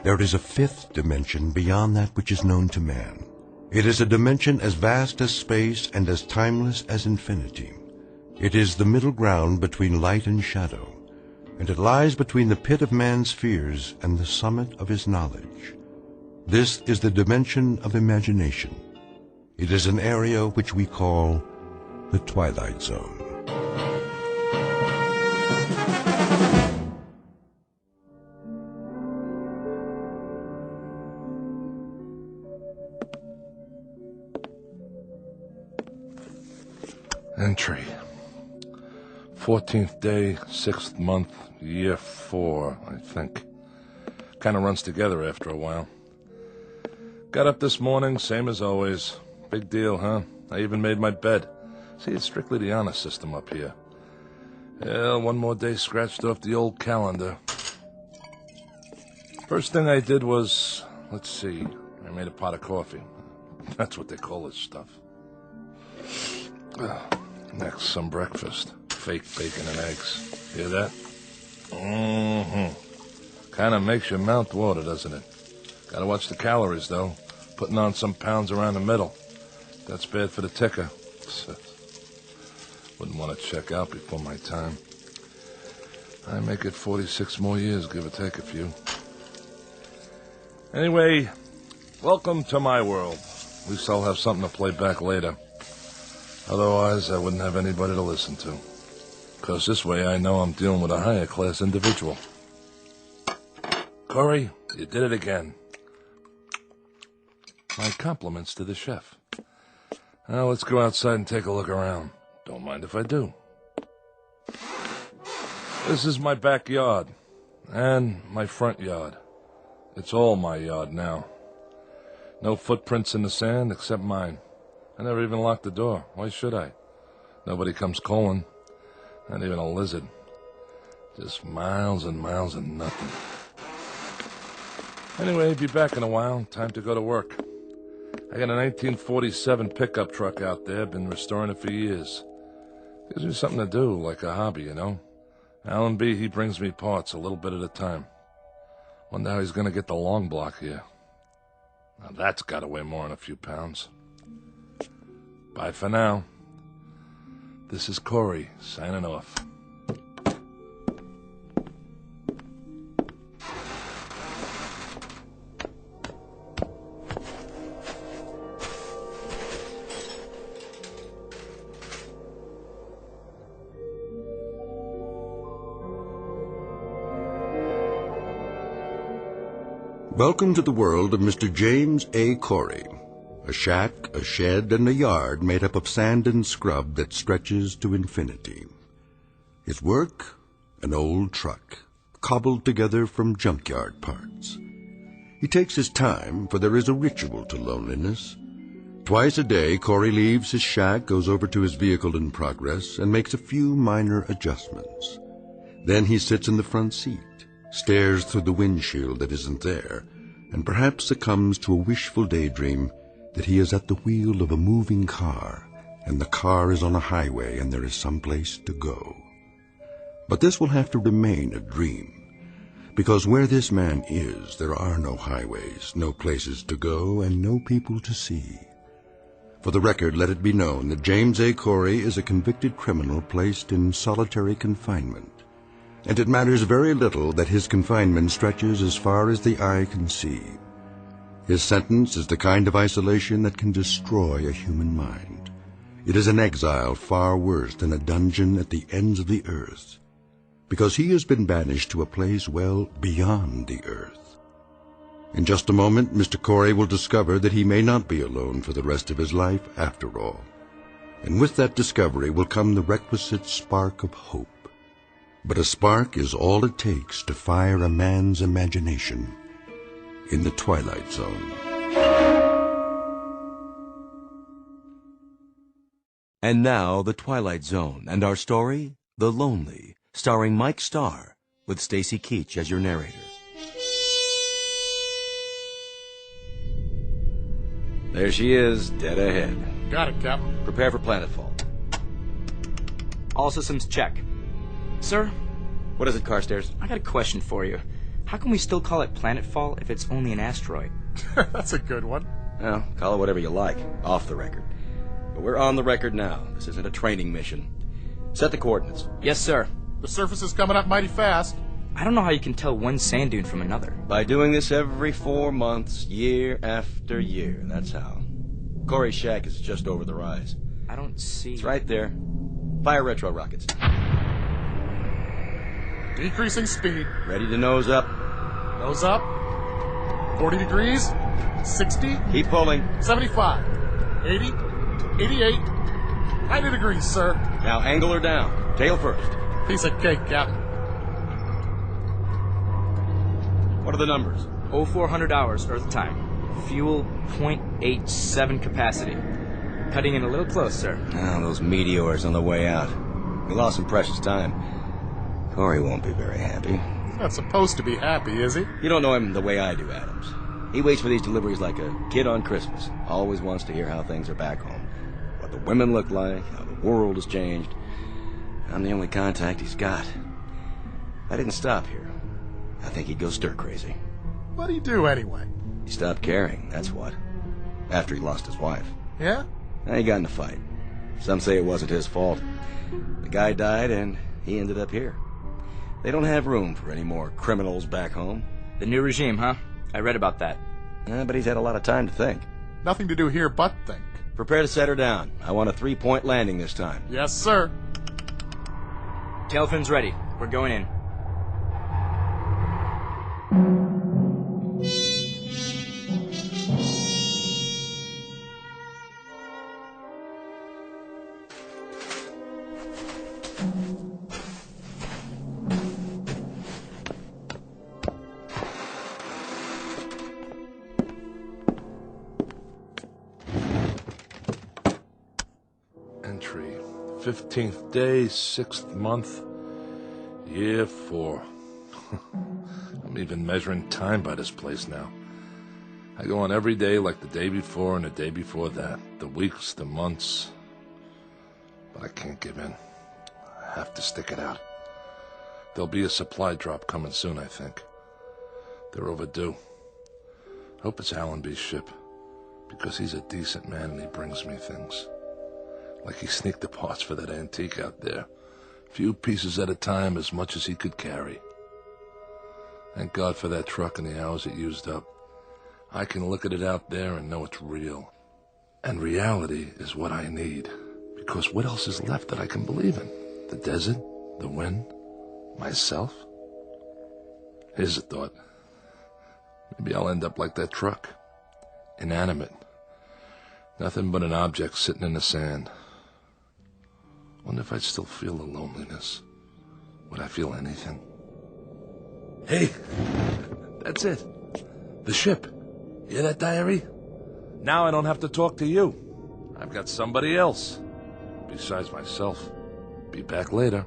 there is a fifth dimension beyond that which is known to man. It is a dimension as vast as space and as timeless as infinity. It is the middle ground between light and shadow, and it lies between the pit of man's fears and the summit of his knowledge. This is the dimension of imagination. It is an area which we call the Twilight Zone. Entry. 14th day, 6th month, year 4, I think. Kind of runs together after a while. Got up this morning, same as always. Big deal, huh? I even made my bed. See, it's strictly the honor system up here. Yeah, one more day scratched off the old calendar. First thing I did was, let's see, I made a pot of coffee. That's what they call this stuff. Next, some breakfast. Fake bacon and eggs. Hear that? Kind of makes your mouth water, doesn't it? Gotta watch the calories, though. Putting on some pounds around the middle. That's bad for the ticker. Wouldn't want to check out before my time. I make it 46 more years, give or take a few. Anyway, welcome to my world. At least I'll have something to play back later. Otherwise, I wouldn't have anybody to listen to. Because this way I know I'm dealing with a higher class individual. Corey, you did it again. My compliments to the chef. Now let's go outside and take a look around. Don't mind if I do. This is my backyard. And my front yard. It's all my yard now. No footprints in the sand except mine. I never even locked the door. Why should I? Nobody comes calling. Not even a lizard. Just miles and miles of nothing. Anyway, be back in a while. Time to go to work. I got a 1947 pickup truck out there. Been restoring it for years. Gives me something to do, like a hobby, you know. Alan B., he brings me parts a little bit at a time. Wonder how he's going to get the long block here. Now that's got to weigh more than a few pounds. Bye for now. This is Corey, signing off. Welcome to the world of Mr. James A. Corey. A shack, a shed, and a yard made up of sand and scrub that stretches to infinity. His work? An old truck, cobbled together from junkyard parts. He takes his time, for there is a ritual to loneliness. Twice a day, Corey leaves his shack, goes over to his vehicle in progress, and makes a few minor adjustments. Then he sits in the front seat, stares through the windshield that isn't there, and perhaps succumbs to a wishful daydream that he is at the wheel of a moving car, and the car is on a highway and there is some place to go. But this will have to remain a dream, because where this man is, there are no highways, no places to go, and no people to see. For the record, let it be known that James A. Corey is a convicted criminal placed in solitary confinement, and it matters very little that his confinement stretches as far as the eye can see. His sentence is the kind of isolation that can destroy a human mind. It is an exile far worse than a dungeon at the ends of the earth, because he has been banished to a place well beyond the earth. In just a moment, Mr. Corey will discover that he may not be alone for the rest of his life after all. And with that discovery will come the requisite spark of hope. But a spark is all it takes to fire a man's imagination in the Twilight Zone. And now, The Twilight Zone, and our story, The Lonely, starring Mike Starr, with Stacy Keach as your narrator. There she is, dead ahead. Got it, Captain. Prepare for planetfall. All systems check. Sir? What is it, Carstairs? I got a question for you. How can we still call it planetfall if it's only an asteroid? That's a good one. Well, call it whatever you like, off the record. But we're on the record now. This isn't a training mission. Set the coordinates. Yes, sir. The surface is coming up mighty fast. I don't know how you can tell one sand dune from another. By doing this every 4 months, year after year, that's how. Corey's shack is just over the rise. I don't see... It's right there. Fire retro rockets. Decreasing speed. Ready to nose up. Nose up. 40 degrees. 60. Keep pulling. 75. 80. 88. 90 degrees, sir. Now angle her down. Tail first. Piece of cake, Captain. What are the numbers? 0400 hours, Earth time. Fuel, 0.87 capacity. Cutting in a little close, sir. Oh, those meteors on the way out. We lost some precious time. Corey won't be very happy. He's not supposed to be happy, is he? You don't know him the way I do, Adams. He waits for these deliveries like a kid on Christmas. Always wants to hear how things are back home. What the women look like, how the world has changed. I'm the only contact he's got. I didn't stop here. I think he'd go stir-crazy. What'd he do, anyway? He stopped caring, that's what. After he lost his wife. Yeah? Now he got in a fight. Some say it wasn't his fault. The guy died and he ended up here. They don't have room for any more criminals back home. The new regime, huh? I read about that. But he's had a lot of time to think. Nothing to do here but think. Prepare to set her down. I want a 3-point landing this time. Yes, sir. Tail fins ready. We're going in. Entry, 15th day, 6th month, year 4. I'm even measuring time by this place now. I go on every day like the day before and the day before that. The weeks, the months. But I can't give in. I have to stick it out. There'll be a supply drop coming soon, I think. They're overdue. Hope it's Allenby's ship, because he's a decent man and he brings me things. Like he sneaked the parts for that antique out there. Few pieces at a time, as much as he could carry. Thank God for that truck and the hours it used up. I can look at it out there and know it's real. And reality is what I need. Because what else is left that I can believe in? The desert? The wind? Myself? Here's a thought. Maybe I'll end up like that truck. Inanimate. Nothing but an object sitting in the sand. Wonder if I'd still feel the loneliness. Would I feel anything? Hey! That's it. The ship. Hear that, diary? Now I don't have to talk to you. I've got somebody else. Besides myself. Be back later.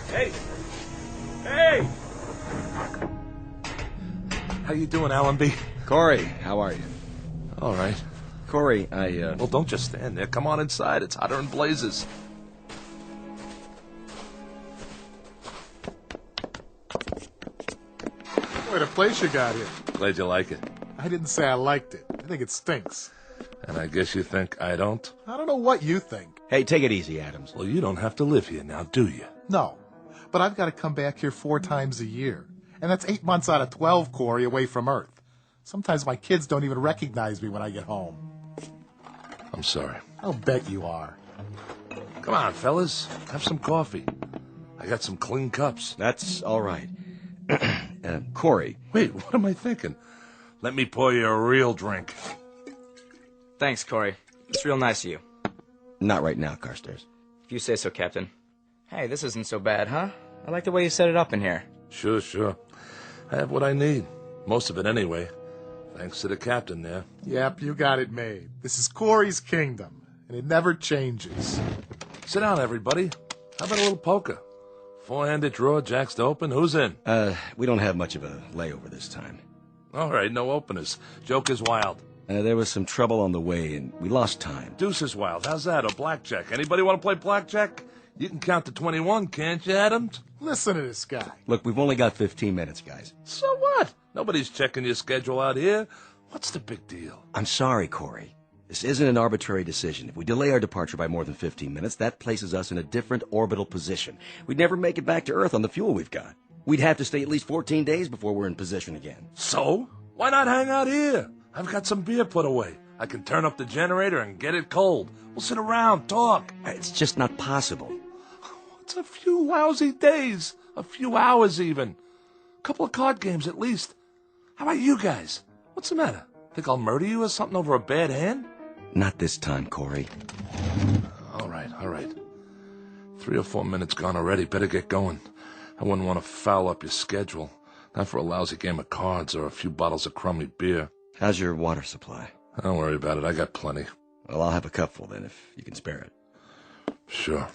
Hey! Hey! How you doing, Allenby? Corey, how are you? All right. Corey, Well, don't just stand there. Come on inside. It's hotter than blazes. What a place you got here. Glad you like it. I didn't say I liked it. I think it stinks. And I guess you think I don't? I don't know what you think. Hey, take it easy, Adams. Well, you don't have to live here now, do you? No. But I've got to come back here 4 times a year. And that's 8 months out of 12, Corey, away from Earth. Sometimes my kids don't even recognize me when I get home. I'm sorry. I'll bet you are. Come on, fellas. Have some coffee. I got some clean cups. That's all right. Corey. Wait, what am I thinking? Let me pour you a real drink. Thanks, Corey. It's real nice of you. Not right now, Carstairs. If you say so, Captain. Hey, this isn't so bad, huh? I like the way you set it up in here. Sure. I have what I need. Most of it anyway. Thanks to the captain there. Yep, you got it made. This is Corey's kingdom, and it never changes. Sit down, everybody. How about a little poker? 4-handed draw, jacks to open. Who's in? We don't have much of a layover this time. All right, no openers. Joker's wild. There was some trouble on the way, and we lost time. Deuces wild. How's that? Or blackjack? Anybody want to play blackjack? You can count to 21, can't you, Adams? Listen to this guy. Look, we've only got 15 minutes, guys. So what? Nobody's checking your schedule out here. What's the big deal? I'm sorry, Corey. This isn't an arbitrary decision. If we delay our departure by more than 15 minutes, that places us in a different orbital position. We'd never make it back to Earth on the fuel we've got. We'd have to stay at least 14 days before we're in position again. So? Why not hang out here? I've got some beer put away. I can turn up the generator and get it cold. We'll sit around, talk. It's just not possible. It's a few lousy days. A few hours even. A couple of card games at least. How about you guys? What's the matter? Think I'll murder you or something over a bad hand? Not this time, Corey. All right. 3 or 4 minutes gone already. Better get going. I wouldn't want to foul up your schedule. Not for a lousy game of cards or a few bottles of crummy beer. How's your water supply? Don't worry about it. I got plenty. Well, I'll have a cupful then, if you can spare it. Sure.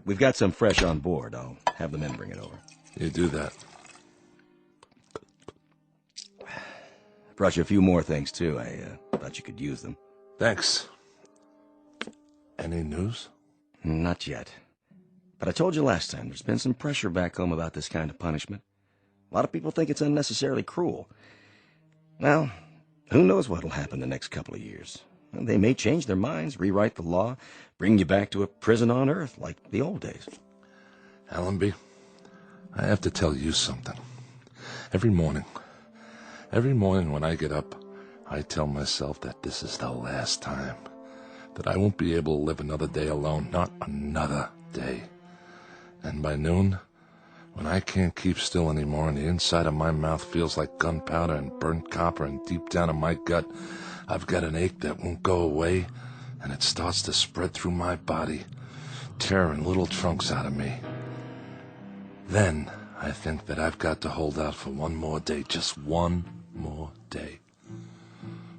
We've got some fresh on board. I'll have the men bring it over. You do that. Brought you a few more things, too. I thought you could use them. Thanks. Any news? Not yet. But I told you last time, there's been some pressure back home about this kind of punishment. A lot of people think it's unnecessarily cruel. Well, who knows what'll happen the next couple of years. They may change their minds, rewrite the law, bring you back to a prison on Earth like the old days. Allenby, I have to tell you something. Every morning when I get up, I tell myself that this is the last time. That I won't be able to live another day alone, not another day. And by noon, when I can't keep still anymore and the inside of my mouth feels like gunpowder and burnt copper and deep down in my gut, I've got an ache that won't go away, and it starts to spread through my body, tearing little chunks out of me. Then I think that I've got to hold out for one more day, just one more day.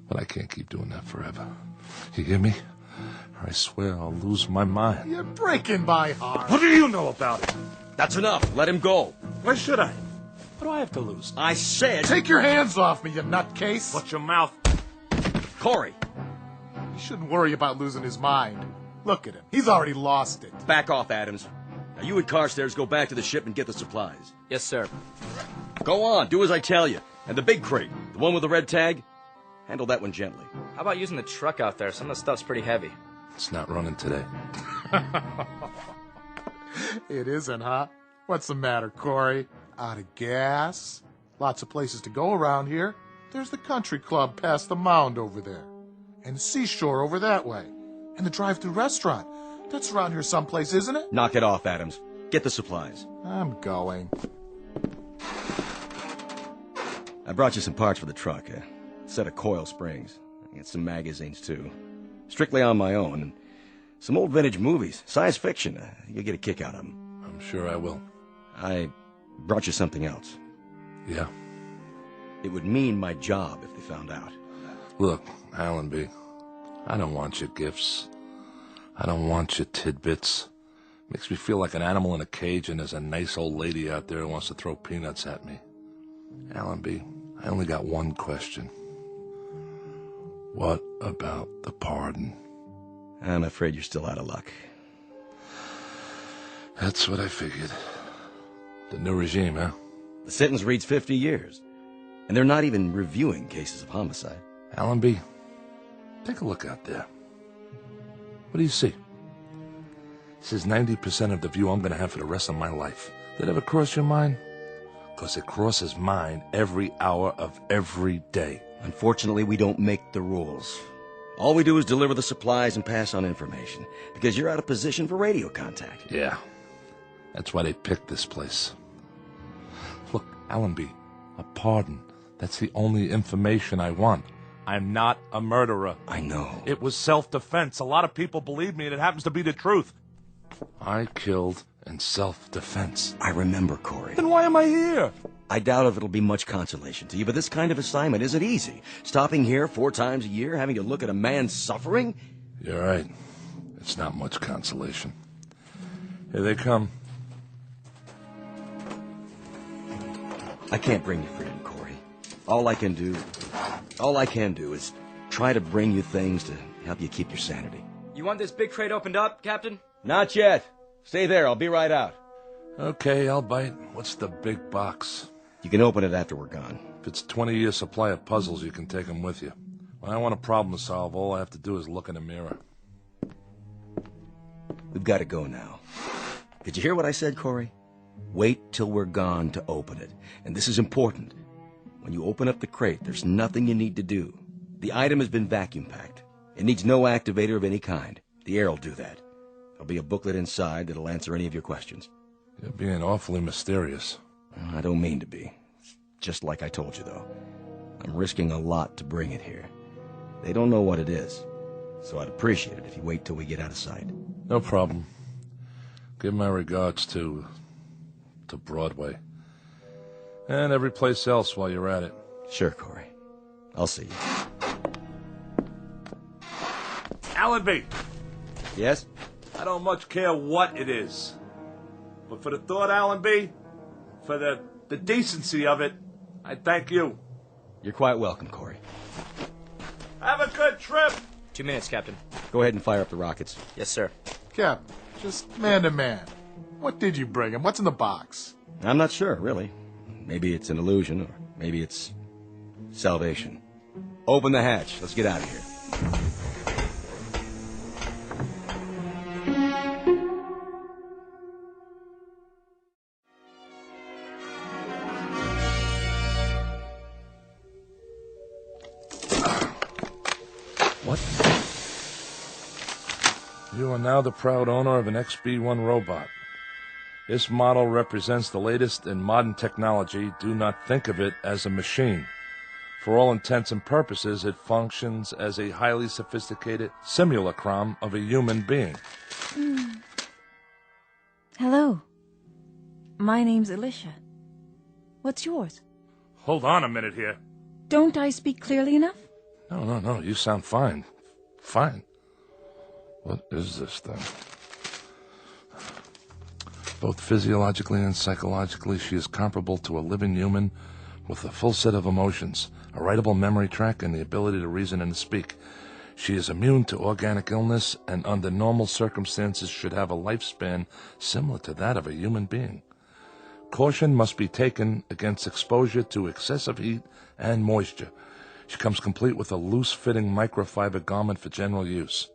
But I can't keep doing that forever. You hear me? Or I swear I'll lose my mind. You're breaking my heart. What do you know about it? That's enough. Let him go. Why should I? What do I have to lose? I said... Take your hands off me, you nutcase. Watch your mouth. Corey. He shouldn't worry about losing his mind. Look at him. He's already lost it. Back off, Adams. Now you and Carstairs go back to the ship and get the supplies. Yes, sir. Go on. Do as I tell you. And the big crate, the one with the red tag, handle that one gently. How about using the truck out there? Some of the stuff's pretty heavy. It's not running today. It isn't, huh? What's the matter, Corey? Out of gas? Lots of places to go around here. There's the country club past the mound over there. And the seashore over that way. And the drive-thru restaurant. That's around here someplace, isn't it? Knock it off, Adams. Get the supplies. I'm going. I brought you some parts for the truck. A set of coil springs. I got some magazines, too. Strictly on my own. And some old vintage movies. Science fiction. You'll get a kick out of them. I'm sure I will. I brought you something else. Yeah. It would mean my job if they found out. Look, Allenby, I don't want your gifts. I don't want your tidbits. Makes me feel like an animal in a cage and there's a nice old lady out there who wants to throw peanuts at me. Allenby, I only got one question. What about the pardon? I'm afraid you're still out of luck. That's what I figured. The new regime, huh? The sentence reads 50 years. And they're not even reviewing cases of homicide. Allenby, take a look out there. What do you see? This is 90% of the view I'm going to have for the rest of my life. Did it ever cross your mind? Because it crosses mine every hour of every day. Unfortunately, we don't make the rules. All we do is deliver the supplies and pass on information, because you're out of position for radio contact. Yeah, that's why they picked this place. Look, Allenby, a pardon. That's the only information I want. I'm not a murderer. I know. It was self-defense. A lot of people believe me, and it happens to be the truth. I killed in self-defense. I remember, Corey. Then why am I here? I doubt if it'll be much consolation to you, but this kind of assignment isn't easy. Stopping here 4 times a year, having to look at a man suffering? You're right. It's not much consolation. Here they come. I can't bring you freedom, Corey. All I can do All I can do is try to bring you things to help you keep your sanity. You want this big crate opened up, Captain? Not yet. Stay there. I'll be right out. Okay, I'll bite. What's the big box? You can open it after we're gone. If it's 20-year supply of puzzles, you can take them with you. When I want a problem to solve, all I have to do is look in the mirror. We've got to go now. Did you hear what I said, Corey? Wait till we're gone to open it. And this is important. When you open up the crate, there's nothing you need to do. The item has been vacuum packed. It needs no activator of any kind. The air will do that. There'll be a booklet inside that'll answer any of your questions. You're being awfully mysterious. I don't mean to be. Just like I told you, though. I'm risking a lot to bring it here. They don't know what it is, so I'd appreciate it if you wait till we get out of sight. No problem. Give my regards to Broadway. And every place else while you're at it. Sure, Corey. I'll see you. Allenby! Yes? I don't much care what it is. But for the thought, Allenby, for the decency of it, I thank you. You're quite welcome, Corey. Have a good trip! 2 minutes, Captain. Go ahead and fire up the rockets. Yes, sir. Cap, just man to man. What did you bring him? What's in the box? I'm not sure, really. Maybe it's an illusion, or maybe it's salvation. Open the hatch. Let's get out of here. What? You are now the proud owner of an XB-1 robot. This model represents the latest in modern technology. Do not think of it as a machine. For all intents and purposes, it functions as a highly sophisticated simulacrum of a human being. Hello. My name's Alicia. What's yours? Hold on a minute here. Don't I speak clearly enough? No, you sound fine. Fine. What is this thing? Both physiologically and psychologically, she is comparable to a living human with a full set of emotions, a writable memory track, and the ability to reason and speak. She is immune to organic illness and under normal circumstances should have a lifespan similar to that of a human being. Caution must be taken against exposure to excessive heat and moisture. She comes complete with a loose-fitting microfiber garment for general use.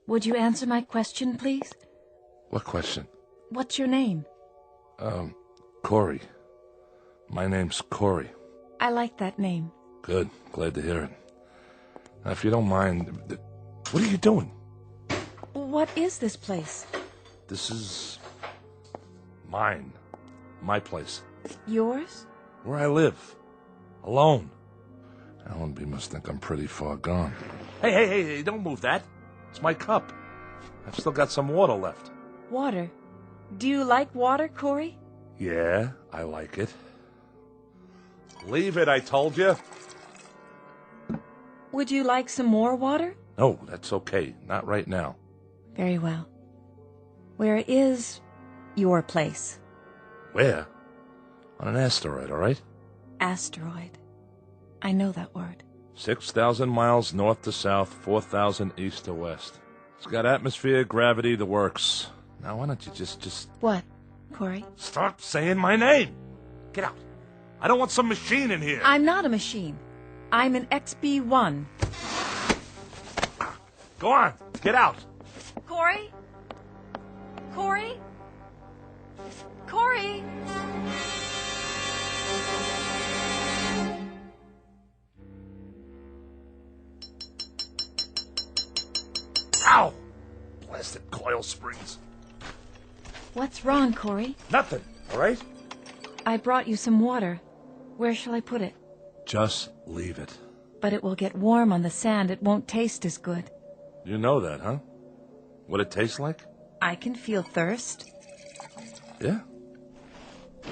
Would you answer my question, please? What question? What's your name? Corey. My name's Corey. I like that name. Good. Glad to hear it. Now, if you don't mind, what are you doing? What is this place? This is mine. My place. Yours? Where I live. Alone. Allenby must think I'm pretty far gone. Hey, don't move that. It's my cup. I've still got some water left. Water? Do you like water, Corey? Yeah, I like it. Leave it, I told you. Would you like some more water? No, that's okay. Not right now. Very well. Where is your place? Where? On an asteroid, all right? Asteroid. I know that word. 6,000 miles north to south, 4,000 east to west. It's got atmosphere, gravity, the works. Now, why don't you just... What, Corey? Stop saying my name! Get out. I don't want some machine in here. I'm not a machine. I'm an XB-1. Go on, get out. Corey? Corey? Corey? Ow! Blasted coil springs. What's wrong, Corey? Nothing, all right? I brought you some water. Where shall I put it? Just leave it. But it will get warm on the sand. It won't taste as good. You know that, huh? What it tastes like? I can feel thirst. Yeah?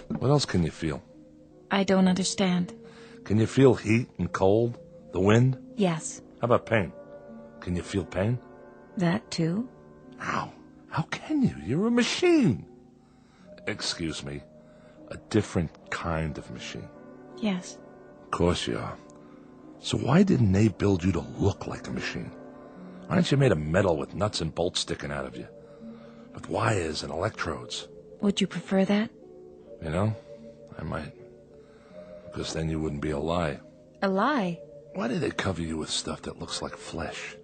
What else can you feel? I don't understand. Can you feel heat and cold? The wind? Yes. How about pain? Can you feel pain? That too? How? How can you? You're a machine. Excuse me. A different kind of machine. Yes. Of course you are. So why didn't they build you to look like a machine? Why aren't you made of metal with nuts and bolts sticking out of you? With wires and electrodes? Would you prefer that? You know, I might. Because then you wouldn't be a lie. A lie? Why do they cover you with stuff that looks like flesh?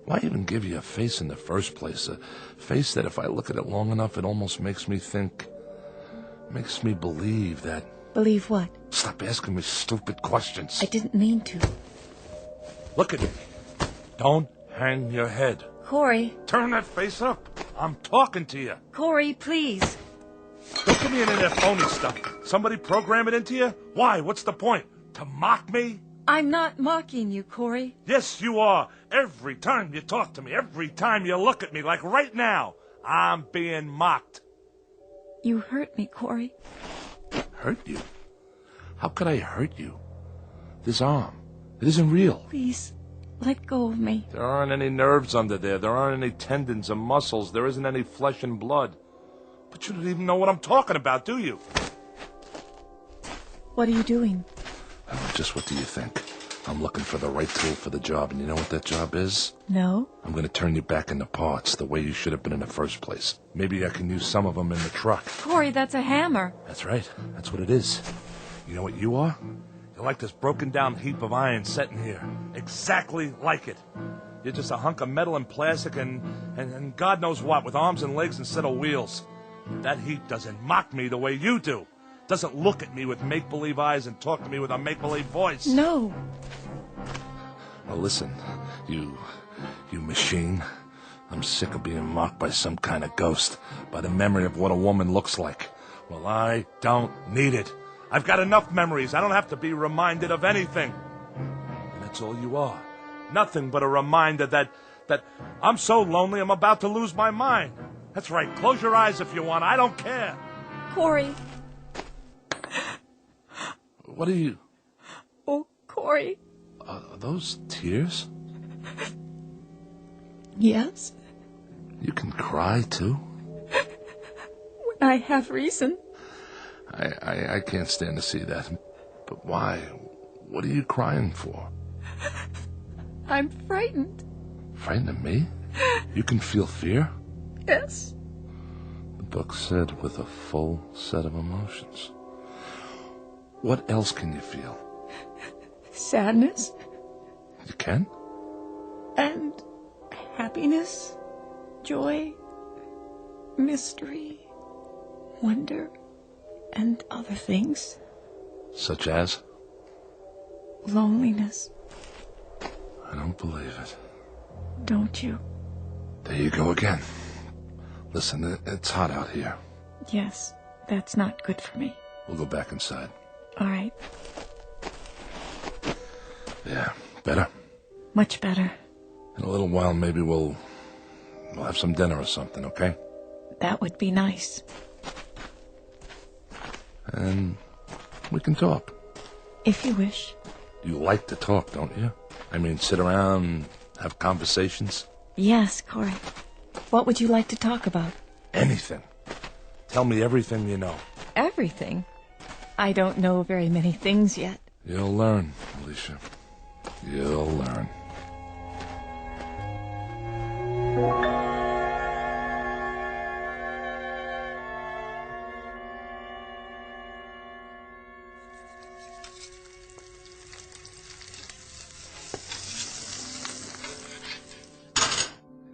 Why even give you a face in the first place? A face that if I look at it long enough, it almost makes me think, makes me believe that... Believe what? Stop asking me stupid questions. I didn't mean to. Look at me. Don't hang your head. Corey. Turn that face up. I'm talking to you. Corey, please. Don't give me any of that phony stuff. Somebody program it into you? Why? What's the point? To mock me? I'm not mocking you, Corey. Yes, you are. Every time you talk to me, every time you look at me, like right now, I'm being mocked. You hurt me, Corey. Hurt you? How could I hurt you? This arm, it isn't real. Please, let go of me. There aren't any nerves under there. There aren't any tendons or muscles. There isn't any flesh and blood. But you don't even know what I'm talking about, do you? What are you doing? Just what do you think? I'm looking for the right tool for the job, and you know what that job is? No. I'm going to turn you back into parts the way you should have been in the first place. Maybe I can use some of them in the truck. Corey, that's a hammer. That's right. That's what it is. You know what you are? You're like this broken down heap of iron sitting here. Exactly like it. You're just a hunk of metal and plastic and God knows what, with arms and legs instead of wheels. That heap doesn't mock me the way you do. Doesn't look at me with make-believe eyes and talk to me with a make-believe voice. No. Well, listen, you machine. I'm sick of being mocked by some kind of ghost, by the memory of what a woman looks like. Well, I don't need it. I've got enough memories. I don't have to be reminded of anything. And that's all you are. Nothing but a reminder that I'm so lonely I'm about to lose my mind. That's right. Close your eyes if you want. I don't care. Corey. What are you... Oh, Corey. Are those tears? Yes. You can cry, too? When I have reason. I can't stand to see that. But why? What are you crying for? I'm frightened. Frightened of me? You can feel fear? Yes. The book said with a full set of emotions. What else can you feel? Sadness. You can? And happiness, joy, mystery, wonder, and other things. Such as? Loneliness. I don't believe it. Don't you? There you go again. Listen, it's hot out here. Yes, that's not good for me. We'll go back inside. All right. Yeah, better? Much better. In a little while, maybe we'll have some dinner or something, okay? That would be nice. And we can talk. If you wish. You like to talk, don't you? I mean, sit around, have conversations? Yes, Corey. What would you like to talk about? Anything. Tell me everything you know. Everything? I don't know very many things yet. You'll learn, Alicia. You'll learn.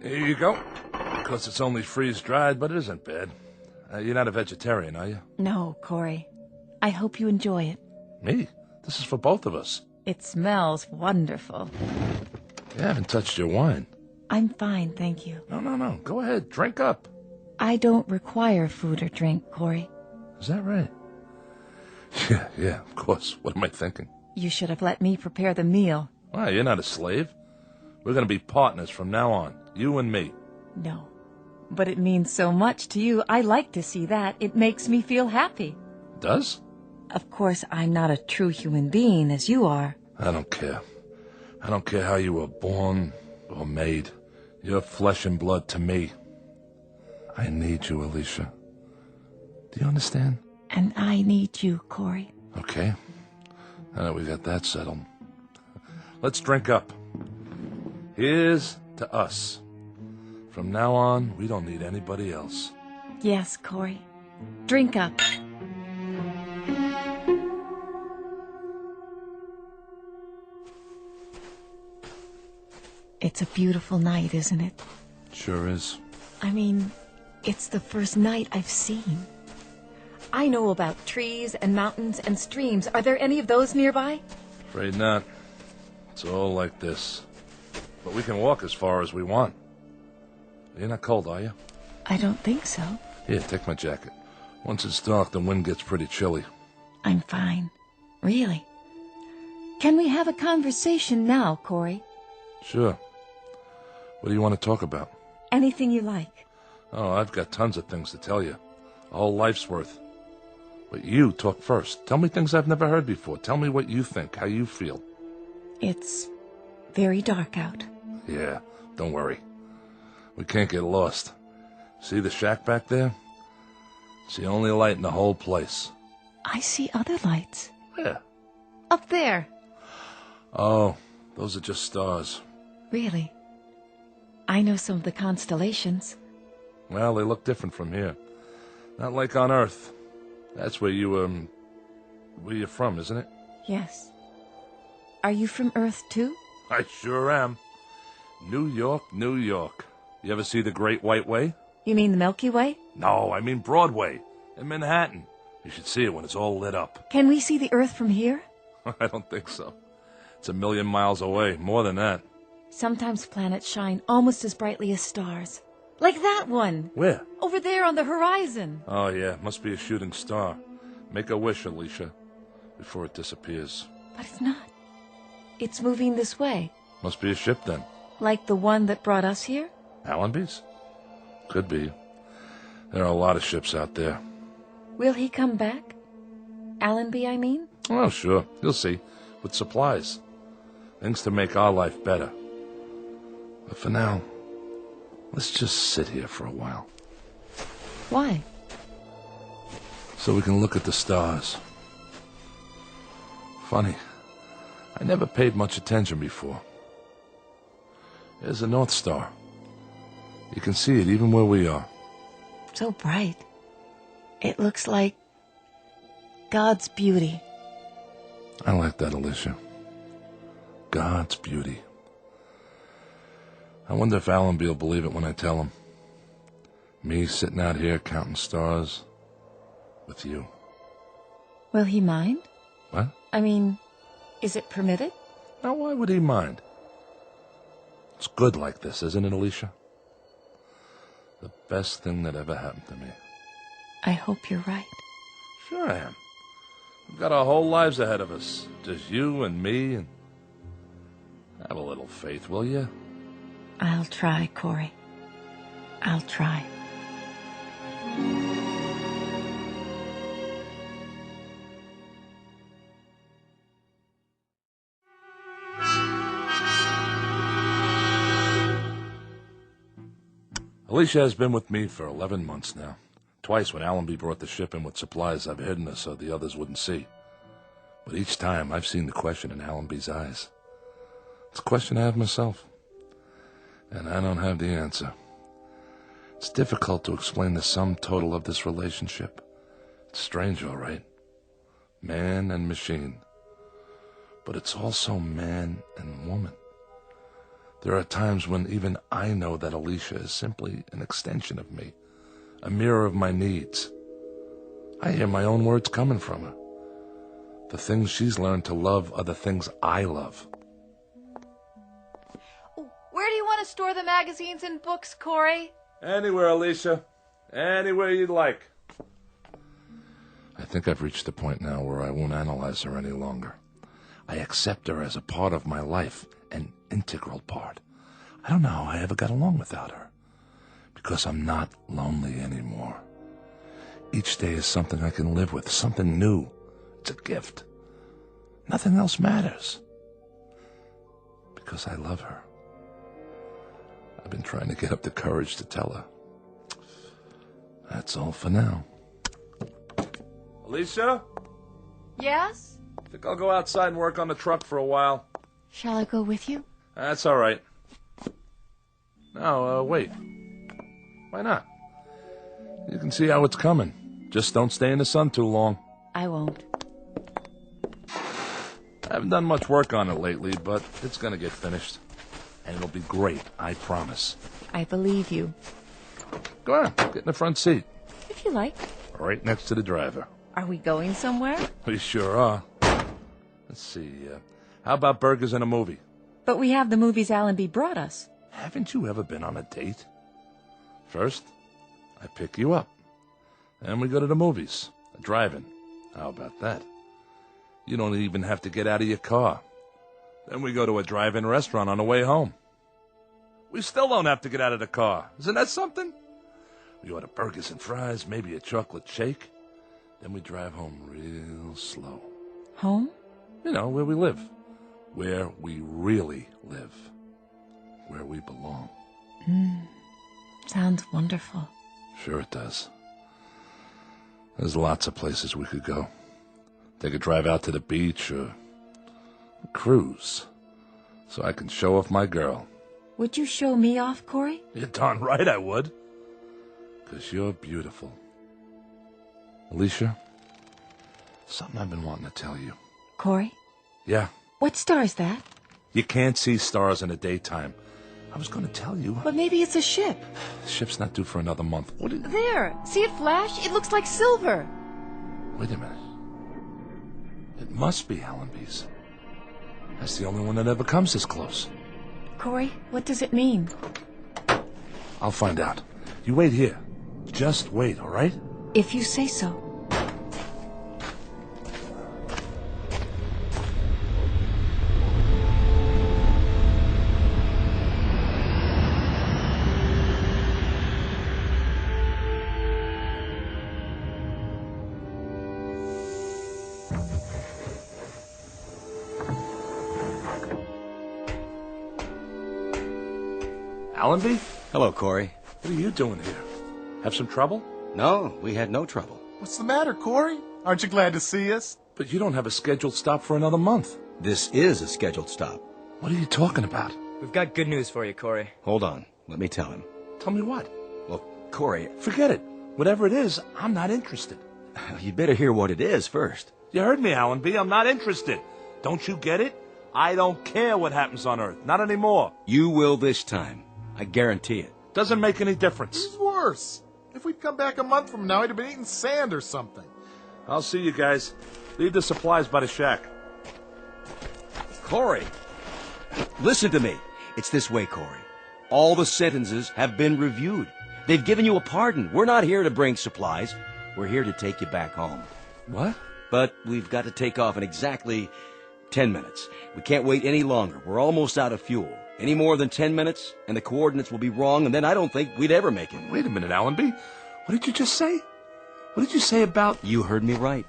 Here you go. Of course, it's only freeze-dried, but it isn't bad. You're not a vegetarian, are you? No, Corey. I hope you enjoy it. Me? This is for both of us. It smells wonderful. You haven't touched your wine. I'm fine, thank you. No. Go ahead. Drink up. I don't require food or drink, Corey. Is that right? Yeah, of course. What am I thinking? You should have let me prepare the meal. Why, you're not a slave. We're going to be partners from now on. You and me. No. But it means so much to you. I like to see that. It makes me feel happy. Does? Of course, I'm not a true human being as you are. I don't care. I don't care how you were born or made. You're flesh and blood to me. I need you, Alicia. Do you understand? And I need you, Corey. Okay. Now that we got that settled, let's drink up. Here's to us. From now on, we don't need anybody else. Yes, Corey. Drink up. It's a beautiful night, isn't it? Sure is. I mean, it's the first night I've seen. I know about trees and mountains and streams. Are there any of those nearby? Afraid not. It's all like this. But we can walk as far as we want. You're not cold, are you? I don't think so. Here, take my jacket. Once it's dark, the wind gets pretty chilly. I'm fine. Really. Can we have a conversation now, Corey? Sure. What do you want to talk about? Anything you like. Oh, I've got tons of things to tell you. A whole life's worth. But you talk first. Tell me things I've never heard before. Tell me what you think, how you feel. It's very dark out. Yeah, don't worry. We can't get lost. See the shack back there? It's the only light in the whole place. I see other lights. Where? Up there. Oh, those are just stars. Really? I know some of the constellations. Well, they look different from here. Not like on Earth. That's where you, where you're from, isn't it? Yes. Are you from Earth, too? I sure am. New York, New York. You ever see the Great White Way? You mean the Milky Way? No, I mean Broadway, in Manhattan. You should see it when it's all lit up. Can we see the Earth from here? I don't think so. It's 1,000,000 miles away, more than that. Sometimes planets shine almost as brightly as stars. Like that one. Where? Over there on the horizon. Oh, yeah, must be a shooting star. Make a wish, Alicia, before it disappears. But it's not. It's moving this way. Must be a ship, then. Like the one that brought us here? Allenby's? Could be. There are a lot of ships out there. Will he come back? Allenby, I mean? Oh, sure. You'll see. With supplies. Things to make our life better. But for now, let's just sit here for a while. Why? So we can look at the stars. Funny. I never paid much attention before. There's the North Star. You can see it even where we are. So bright. It looks like God's beauty. I like that, Alicia. God's beauty. I wonder if Allenby will believe it when I tell him. Me sitting out here counting stars with you. Will he mind? What? I mean, is it permitted? Now, why would he mind? It's good like this, isn't it, Alicia? The best thing that ever happened to me. I hope you're right. Sure I am. We've got our whole lives ahead of us. Just you and me, and have a little faith, will you? I'll try, Corey. I'll try. Alicia has been with me for 11 months now. Twice when Allenby brought the ship in with supplies, I've hidden her so the others wouldn't see. But each time, I've seen the question in Allenby's eyes. It's a question I have myself. And I don't have the answer. It's difficult to explain the sum total of this relationship. It's strange, all right. Man and machine. But it's also man and woman. There are times when even I know that Alicia is simply an extension of me, a mirror of my needs. I hear my own words coming from her. The things she's learned to love are the things I love. Where do you want to store the magazines and books, Corey? Anywhere, Alicia. Anywhere you'd like. I think I've reached the point now where I won't analyze her any longer. I accept her as a part of my life, an integral part. I don't know how I ever got along without her. Because I'm not lonely anymore. Each day is something I can live with, something new. It's a gift. Nothing else matters. Because I love her. I've been trying to get up the courage to tell her. That's all for now. Alicia? Yes? I think I'll go outside and work on the truck for a while. Shall I go with you? That's all right. No, wait. Why not? You can see how it's coming. Just don't stay in the sun too long. I won't. I haven't done much work on it lately, but it's going to get finished. And it'll be great, I promise. I believe you. Go on, get in the front seat. If you like. Right next to the driver. Are we going somewhere? We sure are. Let's see, how about burgers and a movie? But we have the movies Allenby brought us. Haven't you ever been on a date? First, I pick you up. Then we go to the movies. A drive-in. How about that? You don't even have to get out of your car. Then we go to a drive-in restaurant on the way home. We still don't have to get out of the car. Isn't that something? We order burgers and fries, maybe a chocolate shake. Then we drive home real slow. Home? You know, where we live. Where we really live. Where we belong. Sounds wonderful. Sure it does. There's lots of places we could go. Take a drive out to the beach or a cruise. So I can show off my girl. Would you show me off, Corey? You're darn right I would. 'Cause you're beautiful. Alicia, something I've been wanting to tell you. Corey? Yeah, What star is that? you can't see stars in the daytime. I was going to tell you. But maybe it's a ship. The ship's not due for another month. What? There! See it flash? It looks like silver. Wait a minute. It must be Allenby's. That's the only one that ever comes this close. Corey, what does it mean? I'll find out. You wait here. Just wait, all right? If you say so. Allenby? Hello, Corey. What are you doing here? Have some trouble? No, we had no trouble. What's the matter, Corey? Aren't you glad to see us? But you don't have a scheduled stop for another month. This is a scheduled stop. What are you talking about? We've got good news for you, Corey. Hold on. Let me tell him. Tell me what? Well, Corey, Forget it. Whatever it is, I'm not interested. you'd better hear what it is first. You heard me, Allenby. I'm not interested. Don't you get it? I don't care what happens on Earth. Not anymore. You will this time. I guarantee it. Doesn't make any difference. It's worse. If we'd come back a month from now, he'd have been eating sand or something. I'll see you guys. Leave the supplies by the shack. Corey, listen to me. It's this way, Corey. All the sentences have been reviewed. They've given you a pardon. We're not here to bring supplies. We're here to take you back home. What? But we've got to take off in exactly 10 minutes. We can't wait any longer. We're almost out of fuel. Any more than 10 minutes, and the coordinates will be wrong, and then I don't think we'd ever make it. Wait a minute, Allenby. What did you just say? What did you say about... You heard me right.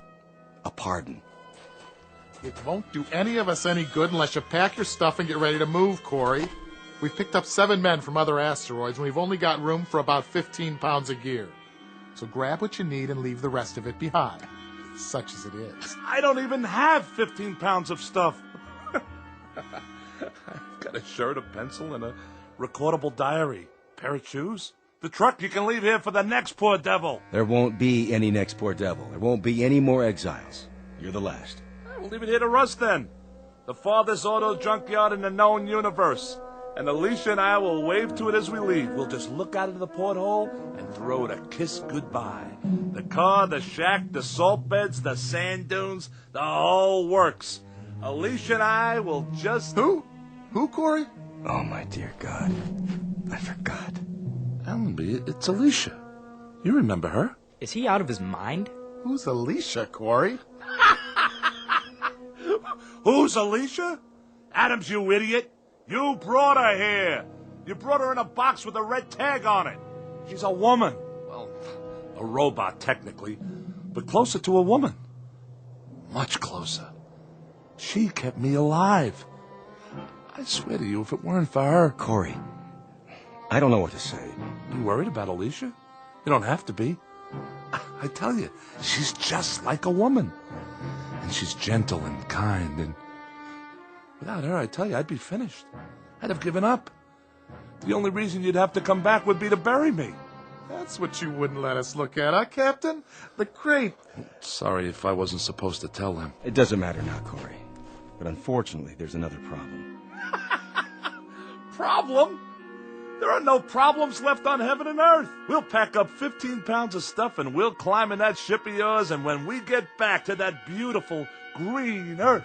A pardon. It won't do any of us any good unless you pack your stuff and get ready to move, Corey. We've picked up 7 men from other asteroids, and we've only got room for about 15 pounds of gear. So grab what you need and leave the rest of it behind, such as it is. I don't even have 15 pounds of stuff. I've got a shirt, a pencil, and a recordable diary. Pair of shoes. The truck you can leave here for the next poor devil. There won't be any next poor devil. There won't be any more exiles. You're the last. We'll leave it here to rust then. The farthest auto junkyard in the known universe. And Alicia and I will wave to it as we leave. We'll just look out of the porthole and throw it a kiss goodbye. The car, the shack, the salt beds, the sand dunes, the whole works. Alicia and I will just... Who? Who, Corey? Oh, my dear God. I forgot. Allenby, it's Alicia. You remember her? Is he out of his mind? Who's Alicia, Corey? Who's Alicia? Adams, you idiot. You brought her here. You brought her in a box with a red tag on it. She's a woman. Well, a robot, technically, but closer to a woman. Much closer. She kept me alive. I swear to you, if it weren't for her... Corey, I don't know what to say. You worried about Alicia? You don't have to be. I tell you, she's just like a woman. And And she's gentle and kind, and without her, I tell you, I'd be finished. I'd have given up. The only reason you'd have to come back would be to bury me. That's what you wouldn't let us look at, huh, Captain? The crate. Sorry if I wasn't supposed to tell them. It doesn't matter now, Corey. But unfortunately, there's another problem. Problem? There are no problems left on heaven and earth. We'll pack up 15 pounds of stuff and we'll climb in that ship of yours, and when we get back to that beautiful green earth...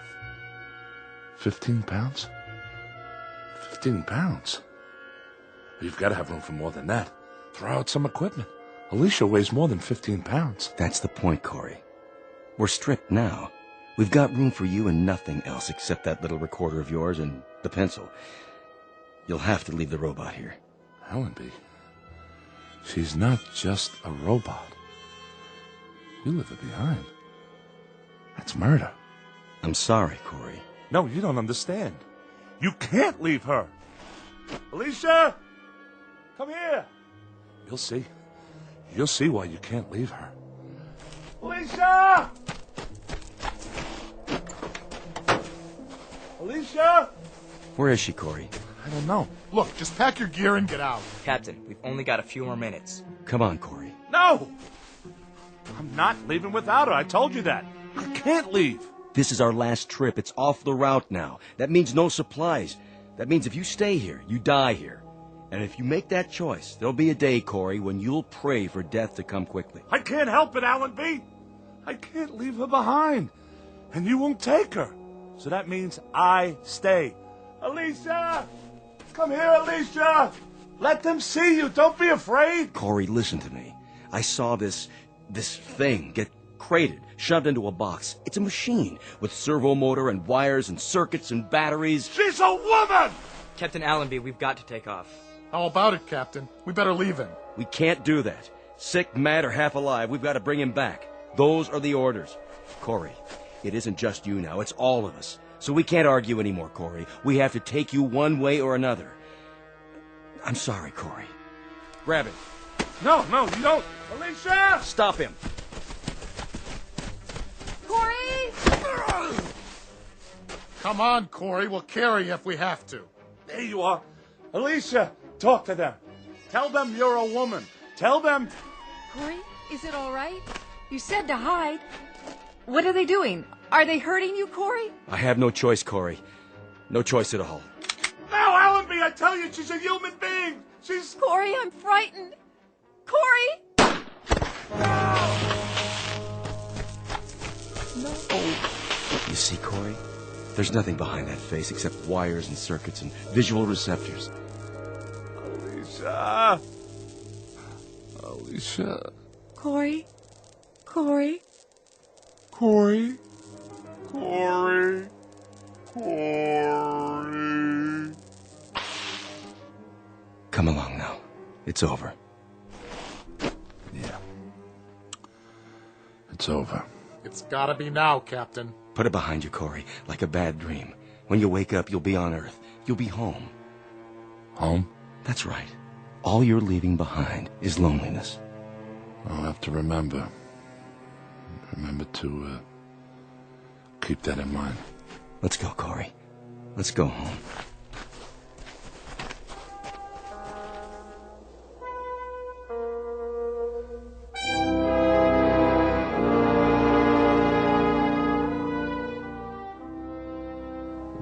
15 pounds? 15 pounds? You've got to have room for more than that. Throw out some equipment. Alicia weighs more than 15 pounds. That's the point, Corey. We're stripped now. We've got room for you and nothing else except that little recorder of yours and the pencil. You'll have to leave the robot here. Allenby, she's not just a robot. You leave her behind. That's murder. I'm sorry, Corey. No, you don't understand. You can't leave her. Alicia! Come here. You'll see. You'll see why you can't leave her. Alicia! Alicia! Where is she, Corey? I don't know. Look, just pack your gear and get out. Captain, we've only got a few more minutes. Come on, Corey. No! I'm not leaving without her. I told you that. I can't leave. This is our last trip. It's off the route now. That means no supplies. That means if you stay here, you die here. And if you make that choice, there'll be a day, Corey, when you'll pray for death to come quickly. I can't help it, Allenby. I can't leave her behind. And you won't take her. So that means I stay. Alicia! Come here, Alicia! Let them see you. Don't be afraid. Corey, listen to me. I saw this thing get crated, shoved into a box. It's a machine with servo motor and wires and circuits and batteries. She's a woman! Captain Allenby, we've got to take off. How about it, Captain? We better leave him. We can't do that. Sick, mad, or half alive, we've got to bring him back. Those are the orders. Corey, it isn't just you now. It's all of us. So we can't argue anymore, Corey. We have to take you one way or another. I'm sorry, Corey. Grab him. No, you don't. Alicia! Stop him. Corey! Come on, Corey. We'll carry you if we have to. There you are. Alicia, talk to them. Tell them you're a woman. Tell them... Corey, is it all right? You said to hide. What are they doing? Are they hurting you, Corey? I have no choice, Corey. No choice at all. Now, Allenby, I tell you, she's a human being. She's... Corey, I'm frightened. Corey! You see, Corey? There's nothing behind that face except wires and circuits and visual receptors. Alicia. Alicia. Corey? Corey? Corey. Corey. Corey. Come along now. It's over. Yeah. It's over. It's gotta be now, Captain. Put it behind you, Corey, like a bad dream. When you wake up, you'll be on Earth. You'll be home. Home? That's right. All you're leaving behind is loneliness. I'll have to remember. Remember to keep that in mind. Let's go, Corey. Let's go home.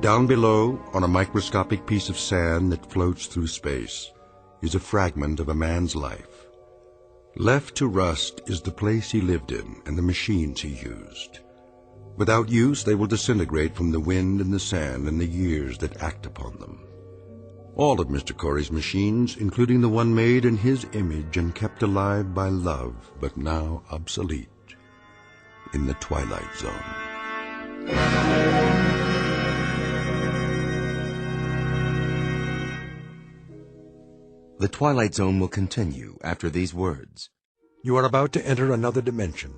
Down below, on a microscopic piece of sand that floats through space, is a fragment of a man's life. Left to rust is the place he lived in and the machines he used. Without use, they will disintegrate from the wind and the sand and the years that act upon them. All of Mr. Corey's machines, including the one made in his image and kept alive by love, but now obsolete, in the Twilight Zone. The Twilight Zone will continue after these words. You are about to enter another dimension.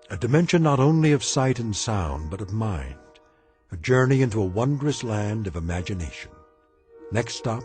A dimension not only of sight and sound, but of mind. A journey into a wondrous land of imagination. Next stop,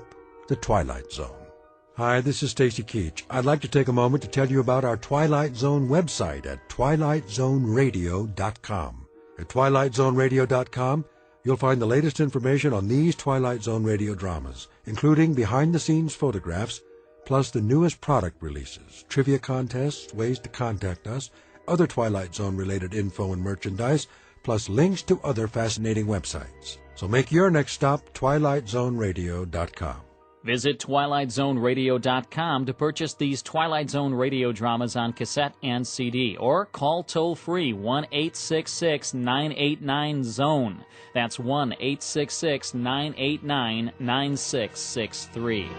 the Twilight Zone. Hi, this is Stacy Keach. I'd like to take a moment to tell you about our Twilight Zone website at twilightzoneradio.com. At TwilightZoneRadio.com, you'll find the latest information on these Twilight Zone radio dramas, including behind-the-scenes photographs, plus the newest product releases, trivia contests, ways to contact us, other Twilight Zone-related info and merchandise, plus links to other fascinating websites. So make your next stop TwilightZoneRadio.com. Visit TwilightZoneRadio.com to purchase these Twilight Zone radio dramas on cassette and CD, or call toll-free 1-866-989-ZONE. That's 1-866-989-9663.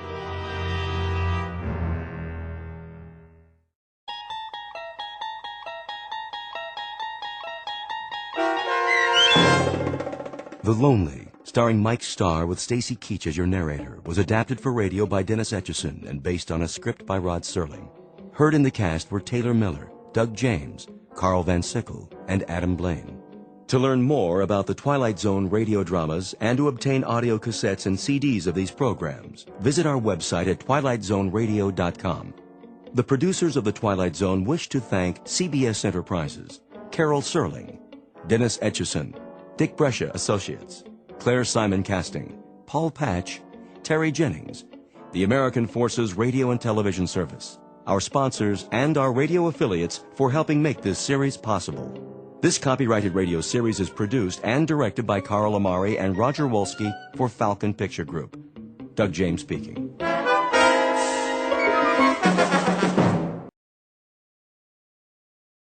The Lonely, starring Mike Starr with Stacy Keach as your narrator, was adapted for radio by Dennis Etchison and based on a script by Rod Serling. Heard in the cast were Taylor Miller, Doug James, Carl Van Sickle, and Adam Blaine. To learn more about the Twilight Zone radio dramas and to obtain audio cassettes and CDs of these programs, visit our website at TwilightZoneRadio.com. The producers of The Twilight Zone wish to thank CBS Enterprises, Carol Serling, Dennis Etchison, Dick Brescia Associates, Claire Simon Casting, Paul Patch, Terry Jennings, the American Forces Radio and Television Service, our sponsors, and our radio affiliates for helping make this series possible. This copyrighted radio series is produced and directed by Carl Amari and Roger Wolski for Falcon Picture Group. Doug James speaking.